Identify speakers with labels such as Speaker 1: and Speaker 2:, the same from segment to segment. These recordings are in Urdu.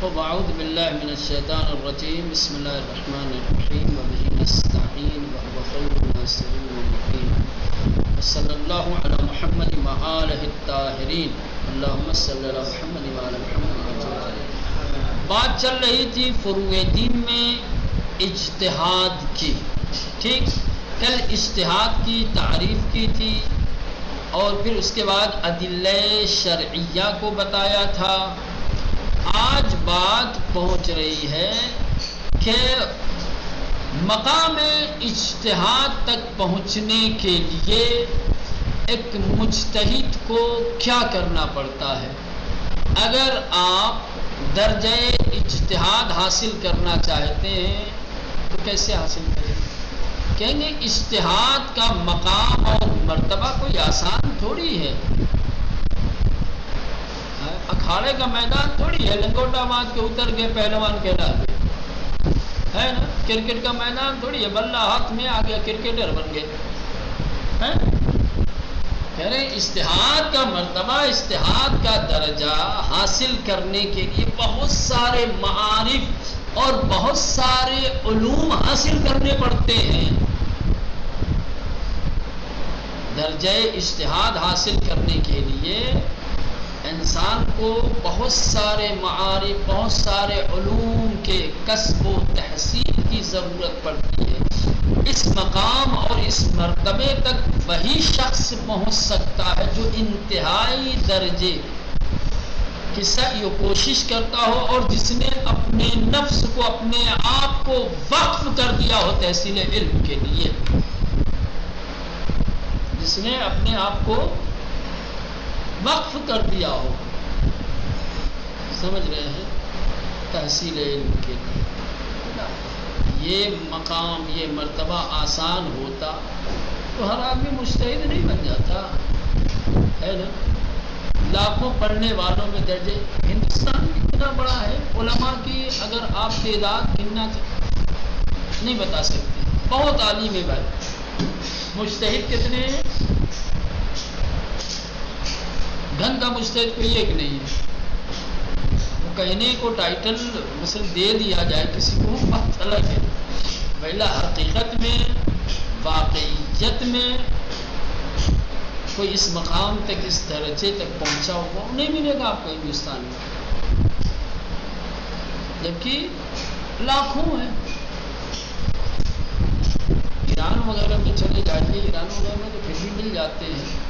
Speaker 1: وأعوذ بالله من الشيطان الرجيم بسم الله الرحمن الرحيم وبه نستعين وهو خير الناصرين والمعين وصلى الله على محمد وآله الطاهرين اللهم صل على محمد وعلى محمد وسلم. بات چل رہی تھی فروع دین میں اجتہاد کی. ٹھیک، کل اجتہاد کی تعریف کی تھی اور پھر اس کے بعد ادلہ شرعیہ کو بتایا تھا. آج بات پہنچ رہی ہے کہ مقام اجتہاد تک پہنچنے کے لیے ایک مجتہد کو کیا کرنا پڑتا ہے. اگر آپ درجہ اجتہاد حاصل کرنا چاہتے ہیں تو کیسے حاصل کریں؟ کہیں گے اجتہاد کا مقام اور مرتبہ کوئی آسان تھوڑی ہے. اکھاڑے کا میدان تھوڑی ہے لنگوٹا باندھ کے اتر گئے پہلوان کہلا گئے ہے نا. کرکٹ کا میدان تھوڑی ہے بلہ ہاتھ میں آ گیا کرکٹر بن گئے. کہہ رہے اجتہاد کا مرتبہ، اجتہاد کا درجہ حاصل کرنے کے لیے بہت سارے معارف اور بہت سارے علوم حاصل کرنے پڑتے ہیں. درجہ اجتہاد حاصل کرنے کے لیے انسان کو بہت سارے معارف، بہت سارے علوم کے کسب و تحصیل کی ضرورت پڑتی ہے. اس مقام اور اس مرتبے تک وہی شخص پہنچ سکتا ہے جو انتہائی درجے کی سعی و کوشش کرتا ہو اور جس نے اپنے نفس کو، اپنے آپ کو وقف کر دیا ہو تحصیل علم کے لیے. جس نے اپنے آپ کو وقف کر دیا ہو، سمجھ رہے ہیں، تحصیل علم کے لیے. یہ مقام، یہ مرتبہ آسان ہوتا تو ہر آدمی مجتہد نہیں بن جاتا ہے نا. لاکھوں پڑھنے والوں میں درجے، ہندوستان اتنا بڑا ہے، علماء کی اگر آپ تعداد گننا نہیں بتا سکتے. بہت عالم ہے بھائی. مجتہد کتنے ہیں؟ گھن کا مجتہد کوئی ایک نہیں ہے. وہ کہنے کو ٹائٹل مثلا دے دیا جائے کسی کو، بات الگ ہے. پہلا حقیقت میں، واقعیت میں کوئی اس مقام تک، اس درجے تک پہنچا ہوا نہیں ملے گا آپ کو ہندوستان میں، جبکہ لاکھوں ہیں. ایران وغیرہ میں چلے جائیے، ایران وغیرہ میں تو پھر بھی مل جاتے ہیں.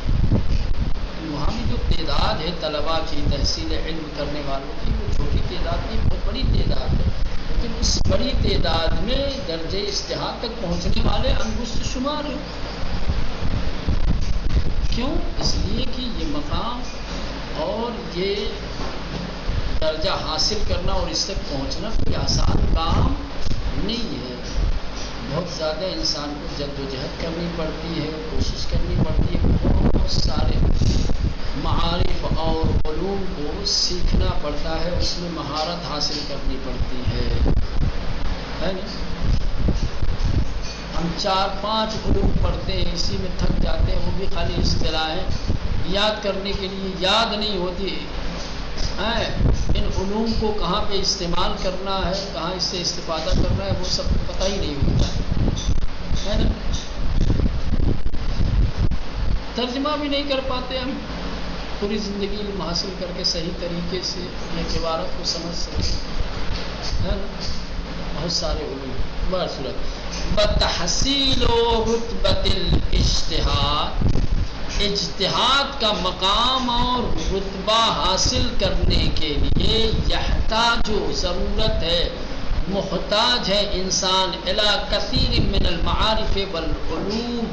Speaker 1: وہاں بھی جو تعداد ہے طلباء کی، تحصیل علم کرنے والوں کی، وہ چھوٹی تعداد نہیں، بہت بڑی تعداد ہے. لیکن اس بڑی تعداد میں درجہ اجتہاد تک پہنچنے والے انگشت شمار ہیں. کیوں؟ اس لیے کہ یہ مقام اور یہ درجہ حاصل کرنا اور اس تک پہنچنا کوئی آسان کام نہیں ہے. بہت زیادہ انسان کو جد و جہد کرنی پڑتی ہے، کوشش کرنی پڑتی ہے. بہت سارے معارف اور علوم کو سیکھنا پڑتا ہے، اس میں مہارت حاصل کرنی پڑتی ہے نا. ہم 4-5 علوم پڑھتے ہیں، اسی میں تھک جاتے ہیں. وہ بھی خالی اصطلاحیں یاد کرنے کے لیے یاد نہیں ہوتی. ان علوم کو کہاں پہ استعمال کرنا ہے، کہاں اس سے استفادہ کرنا ہے، وہ سب پتہ ہی نہیں ہوتا ہے نا. ترجمہ بھی نہیں کر پاتے ہم پوری زندگی علم حاصل کر کے صحیح طریقے سے ایک عبارت کو سمجھ سکیں ہے نا. بہت سارے علوم. بصورت بتحصیل رتبۃ الاجتہاد، اجتہاد کا مقام اور رتبہ حاصل کرنے کے لیے یحتاج، ضرورت ہے، محتاج ہے انسان الی کثیر من المعارف والعلوم،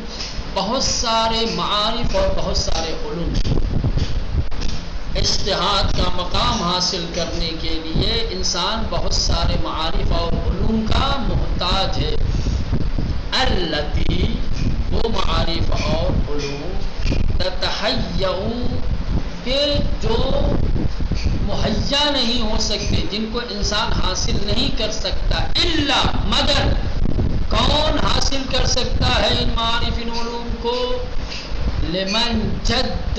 Speaker 1: بہت سارے معارف اور بہت سارے علوم. اجتہاد کا مقام حاصل کرنے کے لیے انسان بہت سارے معارف اور علوم کا محتاج ہے. التی، وہ معارف اور علوم، تتحیّع، کہ جو مہیا نہیں ہو سکتے، جن کو انسان حاصل نہیں کر سکتا، الا، مگر کون حاصل کر سکتا ہے ان معارف، ان علوم کو؟ لمن جد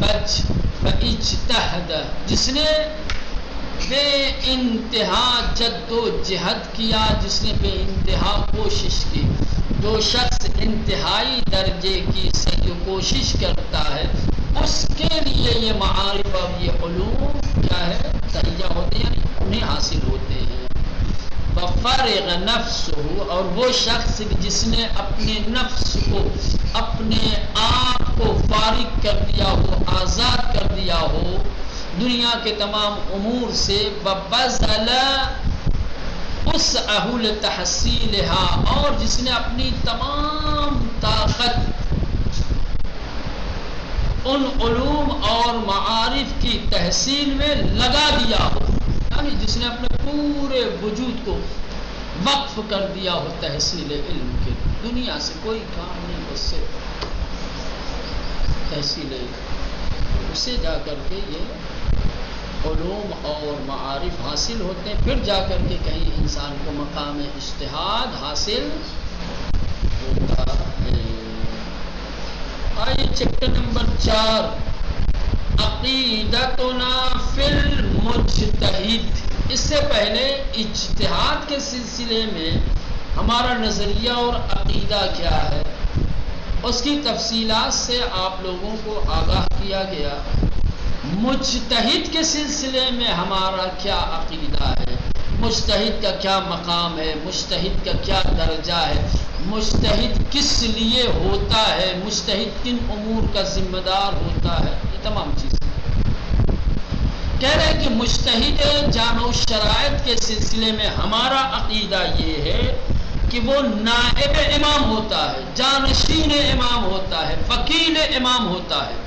Speaker 1: بج اجتہد، جس نے بے انتہا جد و جہد کیا، جس نے بے انتہا کوشش کی. جو شخص انتہائی درجے کی سعی و کوشش کرتا ہے اس کے لیے یہ معارف اور یہ علوم کیا ہے تہیا ہوتے ہیں، انہیں حاصل ہوتے ہیں. بفارغ نفس ہو، اور وہ شخص جس نے اپنے نفس کو اپنے آپ کو فارغ کر دیا ہو، آزاد کر دیا ہو دنیا کے تمام امور سے، ببذل اس اہل تحصیلہا، اور جس نے اپنی تمام طاقت ان علوم اور معارف کی تحصیل میں لگا دیا ہو، یعنی جس نے اپنے پورے وجود کو وقف کر دیا ہو تحصیل علم کے، دنیا سے کوئی کام نہیں، اس سے تحصیل علم، اسے جا کر کے یہ علوم اور معارف حاصل ہوتے ہیں، پھر جا کر کے کہیں انسان کو مقام اجتہاد حاصل ہوتا ہے. آئیے چیپٹر نمبر 4، عقیدتنا فی المجتہد. اس سے پہلے اجتہاد کے سلسلے میں ہمارا نظریہ اور عقیدہ کیا ہے اس کی تفصیلات سے آپ لوگوں کو آگاہ کیا گیا. مجتہد کے سلسلے میں ہمارا کیا عقیدہ ہے، مجتہد کا کیا مقام ہے، مجتہد کا کیا درجہ ہے، مجتہد کس لیے ہوتا ہے، مجتہد کن امور کا ذمہ دار ہوتا ہے، یہ تمام چیزیں کہہ رہے ہیں کہ مجتہد جامع الشرائط کے سلسلے میں ہمارا عقیدہ یہ ہے کہ وہ نائب امام ہوتا ہے، جانشین امام ہوتا ہے، وکیل امام ہوتا ہے.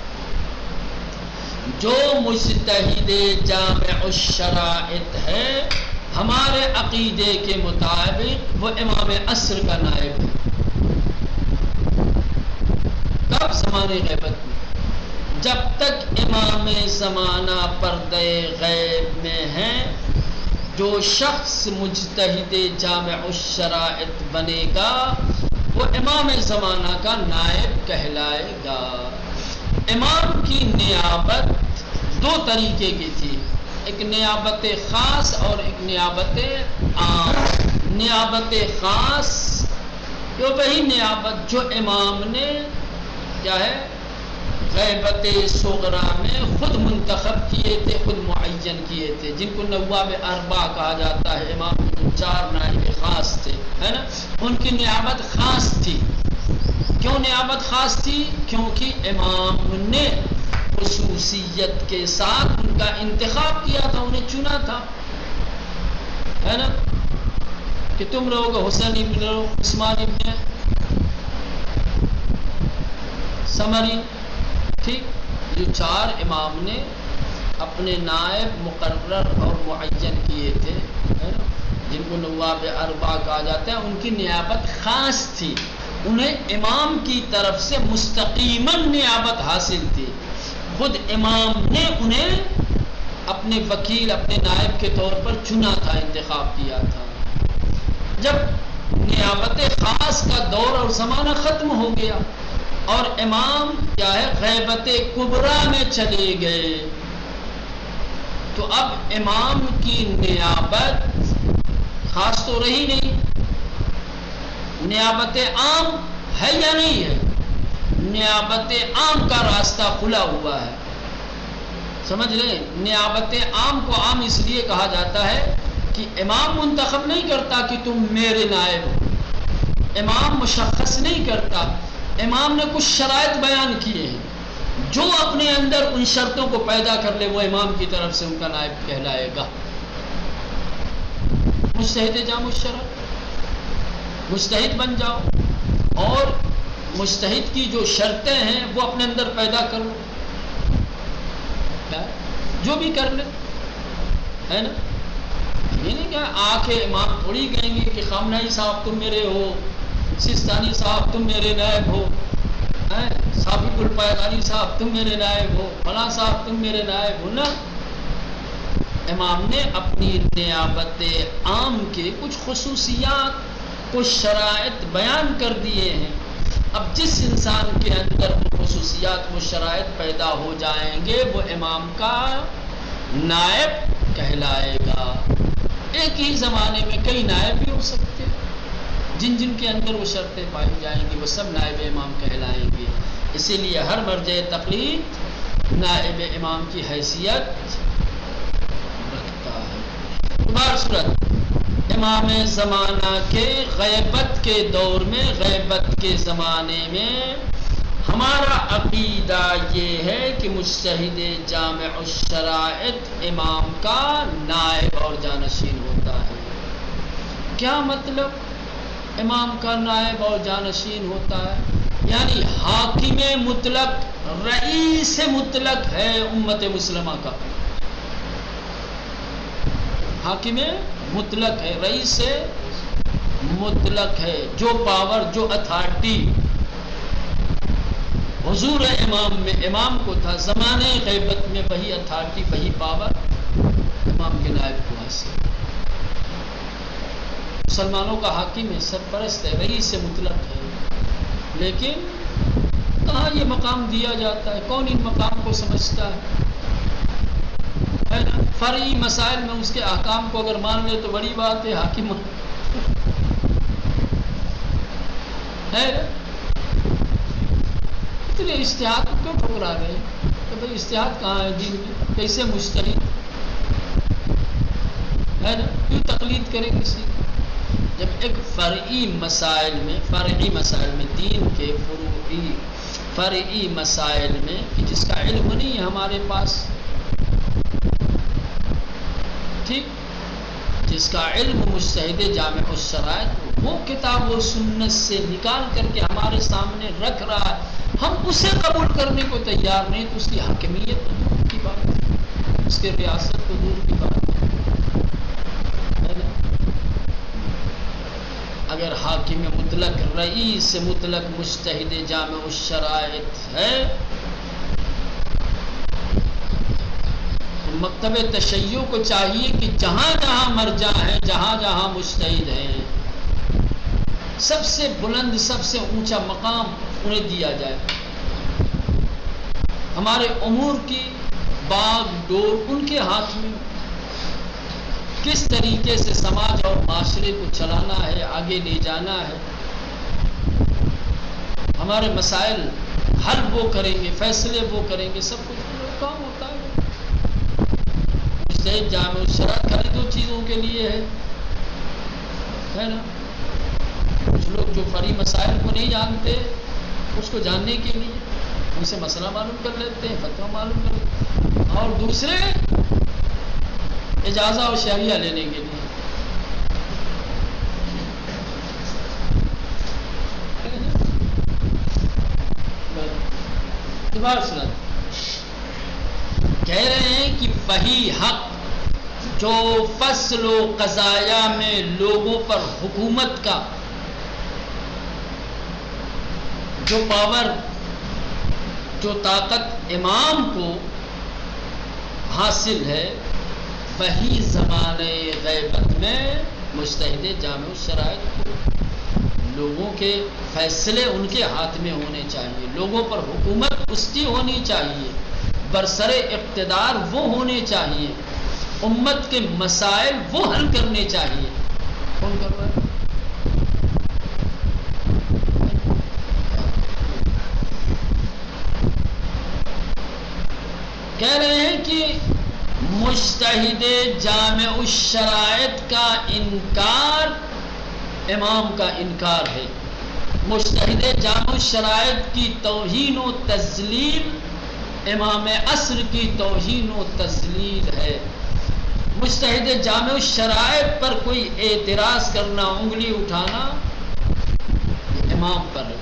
Speaker 1: جو مجتہد جامع الشرائط ہے ہمارے عقیدے کے مطابق وہ امام عصر کا نائب ہے. کب؟ زمانے غیبت میں، جب تک امام زمانہ پردہ غیب میں ہیں جو شخص مجتہد جامع الشرائط بنے گا وہ امام زمانہ کا نائب کہلائے گا. امام کی نیابت دو طریقے کی تھی، ایک نیابت خاص اور ایک نیابت عام. نیابت خاص جو وہی نیابت جو امام نے کیا ہے غیبت صغرا میں خود منتخب کیے تھے، خود معین کیے تھے، جن کو نواب اربع کہا جاتا ہے. امام کے 4 نائب خاص تھے، ہے نا، ان کی نیابت خاص تھی. کیوں نیابت خاص تھی؟ کیونکہ امام نے خصوصیت کے ساتھ ان کا انتخاب کیا تھا، انہیں چنا تھا، ہے نا، کہ تم رہو حسین ابن رہو، عثمان ابن سمری، ٹھیک. یہ 4 امام نے اپنے نائب مقرر اور معین کیے تھے، ہے نا، جن کو نواب اربع کہا جاتا ہے. ان کی نیابت خاص تھی، انہیں امام کی طرف سے مستقیماً نیابت حاصل تھی. خود امام نے انہیں اپنے وکیل، اپنے نائب کے طور پر چنا تھا، انتخاب کیا تھا. جب نیابت خاص کا دور اور زمانہ ختم ہو گیا اور امام کیا ہے غیبت کبریٰ میں چلے گئے تو اب امام کی نیابت خاص تو رہی نہیں. نیابت عام ہے یا نہیں ہے؟ نیابت عام کا راستہ کھلا ہوا ہے، سمجھ رہے؟ نیابت عام کو عام اس لیے کہا جاتا ہے کہ امام منتخب نہیں کرتا کہ تم میرے نائب ہو، امام مشخص نہیں کرتا. امام نے کچھ شرائط بیان کیے ہیں، جو اپنے اندر ان شرطوں کو پیدا کر لے وہ امام کی طرف سے ان کا نائب کہلائے گا. مجتہد جامع الشرائط، مجتہد بن جاؤ اور مجتہد کی جو شرطیں ہیں وہ اپنے اندر پیدا کر لو، جو بھی کر لے، ہے نا. یہ نہیں کہ آ کے امام تھوڑی کہیں گے کہ خامنہئی صاحب تم میرے ہو، سستانی صاحب تم میرے نائب ہو، صاحب الفیضانی صاحب تم میرے نائب ہو، فلاں صاحب تم میرے نائب ہو. نا، امام نے اپنی نیابت عام کے کچھ خصوصیات، کچھ شرائط بیان کر دیے ہیں. اب جس انسان کے اندر وہ خصوصیات، وہ شرائط پیدا ہو جائیں گے وہ امام کا نائب کہلائے گا. ایک ہی زمانے میں کئی نائب بھی ہو سکتے ہیں. جن جن کے اندر وہ شرطیں پائی جائیں گی وہ سب نائب امام کہلائیں گے. اسی لیے ہر مرجع تقلید نائب امام کی حیثیت رکھتا ہے. بار صورت امام زمانہ کے غیبت کے دور میں، غیبت کے زمانے میں ہمارا عقیدہ یہ ہے کہ مجتہد جامع الشرائط امام کا نائب اور جانشین ہوتا ہے. کیا مطلب امام کا نائب اور جانشین ہوتا ہے؟ یعنی حاکم مطلق، رئیس مطلق ہے امت مسلمہ کا. حاکم مطلق ہے، رئیس مطلق ہے. جو پاور، جو اتھارٹی حضور امام کو تھا زمانے غیبت میں، وہی اتھارٹی، وہی پاور امام کے نائب کو حاصل. مسلمانوں کا حاکم ہے، سرپرست ہے، رئیس مطلق ہے. لیکن کہاں یہ مقام دیا جاتا ہے؟ کون ان مقام کو سمجھتا ہے نا؟ فرعی مسائل میں اس کے احکام کو اگر مان لے تو بڑی بات ہے. حاکم ہے اتنے اجتہاد کیوں ٹھکرا رہے کہ بھائی اجتہاد کہاں ہے دین میں؟ کیسے مجتہد ہے نا؟ کیوں تقلید کرے کسی؟ جب ایک فرعی مسائل میں دین کے فرعی مسائل میں کہ جس کا علم نہیں ہے ہمارے پاس، ٹھیک، جس کا علم مجتہد جامع الشرائط وہ کتاب و سنت سے نکال کر کے ہمارے سامنے رکھ رہا ہے، ہم اسے قبول کرنے کو تیار نہیں، تو اس کی حاکمیت تو دور کی بات ہے، اس کے ریاست تو دور کی بات ہے. اگر حاکم مطلق، رئیس مطلق مجتہد جامع الشرائط ہے تو مکتب تشیع کو چاہیے کہ جہاں جہاں مرجع ہیں، جہاں جہاں مجتہد ہیں، سب سے بلند، سب سے اونچا مقام انہیں دیا جائے. ہمارے امور کی باغ ڈور ان کے ہاتھ میں، کس طریقے سے سماج اور معاشرے کو چلانا ہے، آگے لے جانا ہے. ہمارے مسائل حل وہ کریں گے، فیصلے وہ کریں گے، سب کچھ کام ہوتا ہے. مجتہد جامع الشرائط خالی دو چیزوں کے لیے ہے نا. کچھ لوگ جو فرعی مسائل کو نہیں جانتے اس کو جاننے کے لیے ان سے مسئلہ معلوم کر لیتے ہیں، فتویٰ معلوم کر لیتے ہیں، اور دوسرے اجازہ اور شہریہ لینے کے لیے. کہہ رہے ہیں کہ وہی حق جو فصل و قضایا میں لوگوں پر حکومت کا جو پاور، جو طاقت امام کو حاصل ہے، وہی زمانے غیبت میں مجتہد جامع الشرائط کو لوگوں کے فیصلے ان کے ہاتھ میں ہونے چاہیے، لوگوں پر حکومت اس کی ہونی چاہیے، برسر اقتدار وہ ہونے چاہیے، امت کے مسائل وہ حل کرنے چاہیے. کون کر رہا ہے؟ کہہ رہے ہیں کہ مجتہد جامع الشرائط کا انکار امام کا انکار ہے. مجتہد جامع الشرائط کی توہین و تذلیل امام عصر کی توہین و تذلیل ہے. مجتہد جامع الشرائط پر کوئی اعتراض کرنا، انگلی اٹھانا امام پر ہے،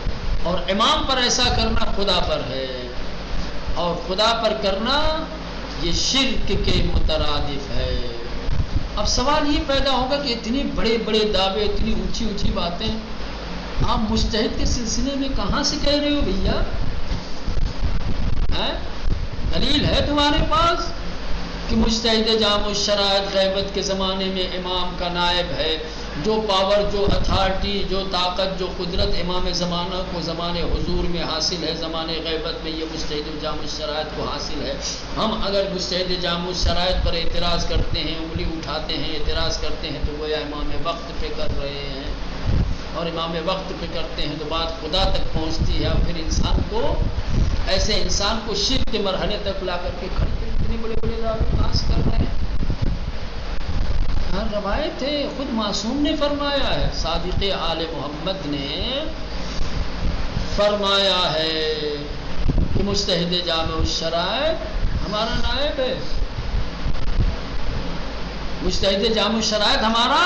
Speaker 1: اور امام پر ایسا کرنا خدا پر ہے، اور خدا پر کرنا یہ شرک کے مترادف ہے. اب سوال یہ پیدا ہوگا کہ اتنے بڑے بڑے دعوے، اتنی اونچی اونچی باتیں آپ مجتہد کے سلسلے میں کہاں سے کہہ رہے ہو بھیا؟ دلیل ہے تمہارے پاس کہ مجتہد جامع الشرائط غیبت کے زمانے میں امام کا نائب ہے. جو پاور، جو اتھارٹی، جو طاقت، جو قدرت امام زمانہ کو زمانے حضور میں حاصل ہے، زمانے غیبت میں یہ مجتہد جامع الشرائط کو حاصل ہے. ہم اگر مجتہد جامع الشرائط پر اعتراض کرتے ہیں، انگلی اٹھاتے ہیں، اعتراض کرتے ہیں، تو گویا امام وقت پہ کر رہے ہیں. اور امام وقت پہ کرتے ہیں تو بات خدا تک پہنچتی ہے، اور پھر انسان کو، ایسے انسان کو شرک کے مرحلے تک لا کر کے کھڑے اتنے بڑے بڑے دعوے کر رہے ہیں. ہر روایت ہے، خود معصوم نے فرمایا ہے، صادق آل محمد نے فرمایا ہے کہ مجتہد جامع الشرائط ہمارا نائب ہے. مجتہد جامع الشرائط ہمارا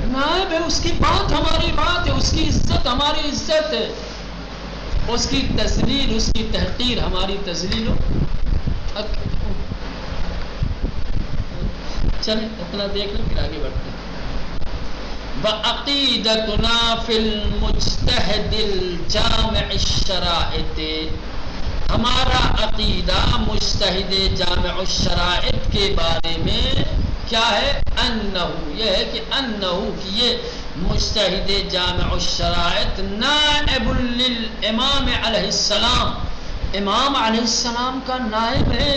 Speaker 1: نائب ہے. اس کی بات ہماری بات ہے، اس کی عزت ہماری عزت ہے، اس کی تذلیل، اس کی تحقیر ہماری تذلیل ہو. چلیں اتنا دیکھ لیں پھر آگے بڑھتے ہیں. وَعَقِيدَتُنَا فِي الْمُجْتَهِدِ الْجَامِعِ الشَّرَائِطِ، ہمارا عقیدہ مجتہد جامع الشرائط کے بارے میں کیا ہے؟ انہو، یہ ہے کہ انہو، کہ یہ مجتہد جامع الشرائط نائب للامام علیہ السلام، امام علیہ السلام کا نائب ہے،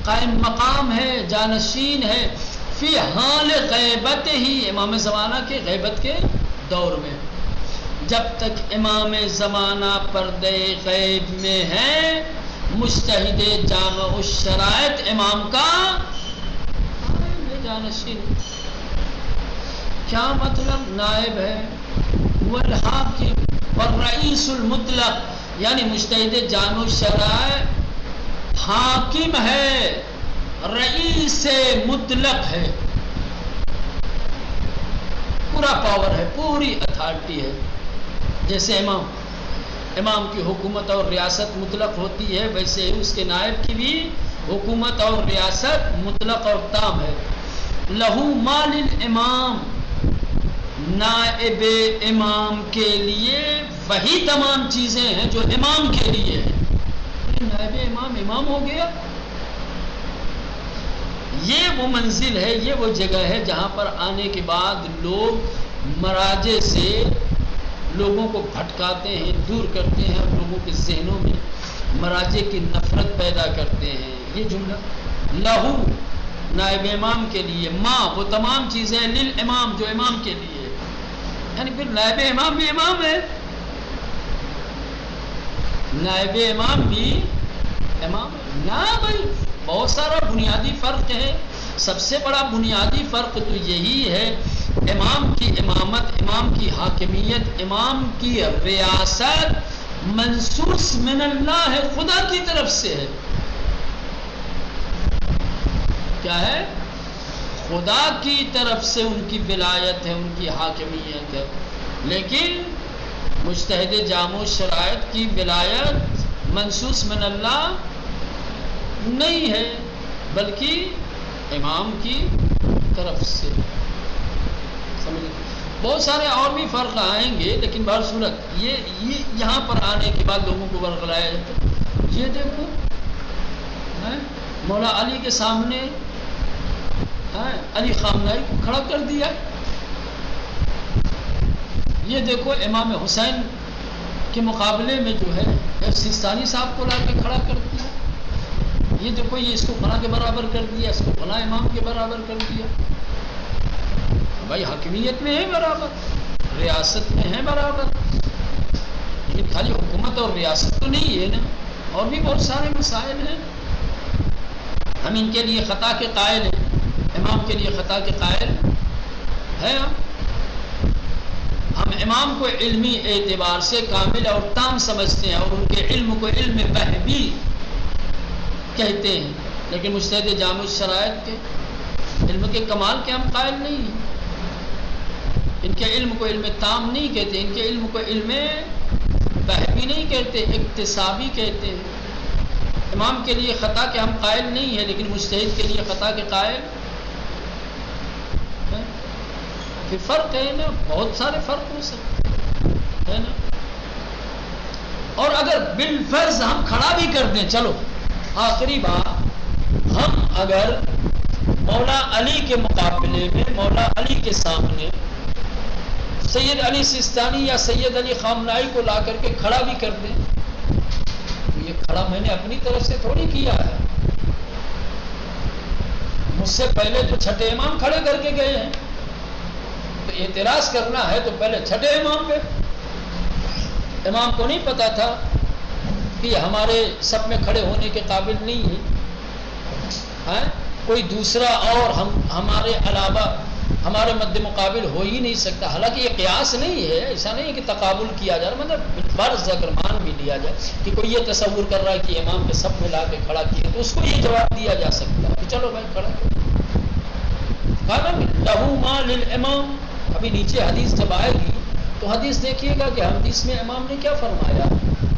Speaker 1: قائم مقام ہے، جانشین ہے. فی حال غیبت ہی، امام زمانہ کے غیبت کے دور میں، جب تک امام زمانہ پردے غیب میں ہے، مجتہد جامع الشرائط امام کا جانشین. کیا مطلب؟ نائب ہے، والحاکم والرئیس المطلق، یعنی مجتہد جامع الشرائط حاکم ہے، رئیس مطلق ہے، پورا پاور ہے، پوری اتھارٹی ہے. جیسے امام کی حکومت اور ریاست مطلق ہوتی ہے، ویسے اس کے نائب کی بھی حکومت اور ریاست مطلق اور تام ہے. لہو مال الامام، نائب امام کے لیے وہی تمام چیزیں ہیں جو امام کے لیے ہیں. نائب امام ہو گیا. یہ وہ منزل ہے، یہ وہ جگہ ہے جہاں پر آنے کے بعد لوگ مراجع سے لوگوں کو بھٹکاتے ہیں، دور کرتے ہیں، اور لوگوں کے ذہنوں میں مراجع کی نفرت پیدا کرتے ہیں. یہ جملہ لہو، نائب امام کے لیے، ماں، وہ تمام چیزیں، للامام، جو امام کے لیے، یعنی پھر نائب امام بھی امام ہے، نائب امام بھی امام ہے. نہ بھائی، بہت سارا بنیادی فرق ہے. سب سے بڑا بنیادی فرق تو یہی ہے، امام کی امامت، امام کی حاکمیت، امام کی ریاست منصوص من اللہ ہے، خدا کی طرف سے ہے. کیا ہے؟ خدا کی طرف سے ان کی ولایت ہے، ان کی حاکمیت ہے. لیکن مجتہد جامع الشرائط کی ولایت منصوص من اللہ نہیں ہے، بلکہ امام کی طرف سے. سمجھے؟ بہت سارے اور بھی فرق آئیں گے، لیکن بہر صورت یہ یہاں پر آنے کے بعد لوگوں کو ورغلایا جاتا ہے. یہ دیکھو مولا علی کے سامنے علی خامنہئی کو کھڑا کر دیا. یہ دیکھو امام حسین کے مقابلے میں جو ہے سیستانی صاحب کو لا کے کھڑا کر دیا. یہ دیکھو، یہ اس کو فلاں کے برابر کر دیا، اس کو فلاں امام کے برابر کر دیا. بھائی حاکمیت میں ہے برابر، ریاست میں ہے برابر، لیکن خالی حکومت اور ریاست تو نہیں ہے نا، اور بھی بہت سارے مسائل ہیں. ہم ان کے لیے خطا کے قائل ہیں، امام کے لیے خطا کے قائل ہے. ہم امام کو علمی اعتبار سے کامل اور تام سمجھتے ہیں، اور ان کے علم کو علم وہبی کہتے ہیں، لیکن مجتہد جامع الشرائط کے علم کے کمال کے ہم قائل نہیں ہیں. ان کے علم کو علم تام نہیں کہتے، ان کے علم کو علم وہبی نہیں کہتے، اکتسابی کہتے ہیں. امام کے لیے خطا کے ہم قائل نہیں ہیں، لیکن مجتہد کے لیے خطا کے قائل ہیں. پھر فرق ہے نا، بہت سارے فرق ہو سکتے ہے نا. اور اگر بالفرض ہم کھڑا بھی کر دیں، چلو آخری بات، ہم اگر مولا علی کے مقابلے میں مولا علی کے سامنے سید علی سیستانی یا سید علی خامنائی کو لا کر کے کھڑا بھی کر دیں، یہ کھڑا میں نے اپنی طرف سے تھوڑی کیا ہے، مجھ سے پہلے تو چھٹے امام کھڑے کر کے گئے ہیں، تو اعتراض کرنا ہے تو پہلے چھٹے امام پہ۔ امام کو نہیں پتا تھا کہ ہمارے سب میں کھڑے ہونے کے قابل نہیں ہے، کوئی دوسرا اور ہمارے علاوہ ہمارے مد مقابل ہو ہی نہیں سکتا۔ حالانکہ یہ قیاس نہیں ہے، ایسا نہیں ہے کہ تقابل کیا جائے، مطلب فرض اگر مان بھی لیا جائے کہ کوئی یہ تصور کر رہا ہے کہ امام کے سب میں لا کے کھڑا کیا تو اس کو یہ جواب دیا جا سکتا ہے کہ چلو بھائی کھڑا کرو، لہو ما للامام۔ ابھی نیچے حدیث جب آئے گی تو حدیث دیکھیے گا کہ حدیث میں امام نے کیا فرمایا،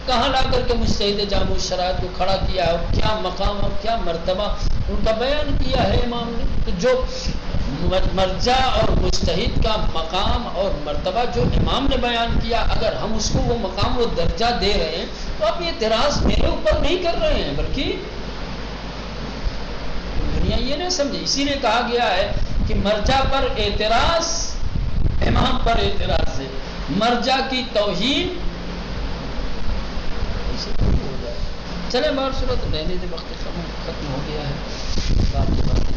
Speaker 1: کہاں لا کر کے مجتہد جامع الشرائط کو کھڑا کیا ہے، کیا مقام اور کیا مرتبہ ان کا بیان کیا ہے امام نے۔ تو جو مرجع اور مجتہد کا مقام اور مرتبہ جو امام نے بیان کیا، اگر ہم اس کو وہ مقام و درجہ دے رہے ہیں تو آپ یہ اعتراض میرے اوپر نہیں کر رہے ہیں، بلکہ دنیا یہ نہیں سمجھے۔ اسی لیے کہا گیا ہے کہ مرجع پر اعتراض امام پر اعتراض ہے، مرجع کی توہین ایسے ہو جائے۔ چلے بار صورت رہنے دے، وقت ختم ہو گیا ہے، باقی باتیں